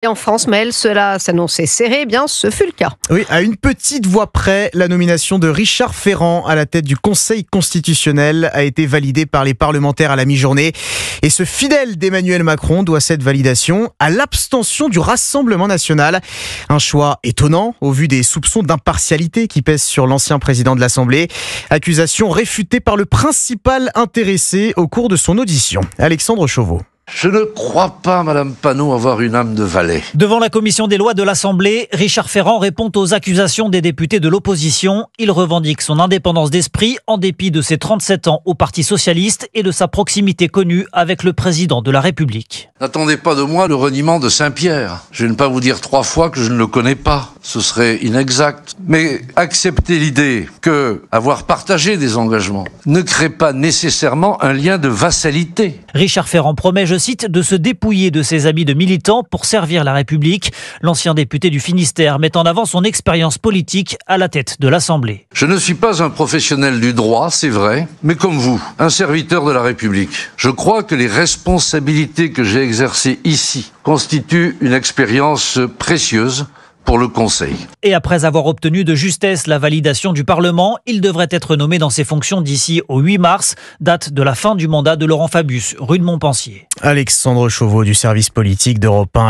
Et en France, Maël, cela s'annonçait serré, eh bien ce fut le cas. Oui, à une petite voix près, la nomination de Richard Ferrand à la tête du Conseil constitutionnel a été validée par les parlementaires à la mi-journée. Et ce fidèle d'Emmanuel Macron doit cette validation à l'abstention du Rassemblement national. Un choix étonnant au vu des soupçons d'impartialité qui pèsent sur l'ancien président de l'Assemblée. Accusation réfutée par le principal intéressé au cours de son audition, Alexandre Chauveau. Je ne crois pas, Madame Panot, avoir une âme de valet. Devant la commission des lois de l'Assemblée, Richard Ferrand répond aux accusations des députés de l'opposition. Il revendique son indépendance d'esprit en dépit de ses 37 ans au Parti socialiste et de sa proximité connue avec le président de la République. N'attendez pas de moi le reniement de Saint-Pierre. Je ne vais pas vous dire 3 fois que je ne le connais pas. Ce serait inexact. Mais acceptez l'idée que avoir partagé des engagements ne crée pas nécessairement un lien de vassalité. Richard Ferrand promet, je cite, de se dépouiller de ses habits de militant pour servir la République. L'ancien député du Finistère met en avant son expérience politique à la tête de l'Assemblée. Je ne suis pas un professionnel du droit, c'est vrai, mais comme vous, un serviteur de la République. Je crois que les responsabilités que j'ai exercées ici constituent une expérience précieuse pour le Conseil. Et après avoir obtenu de justesse la validation du Parlement, il devrait être nommé dans ses fonctions d'ici au 8 mars, date de la fin du mandat de Laurent Fabius, rue de Montpensier. Alexandre Chauveau du service politique d'Europe 1.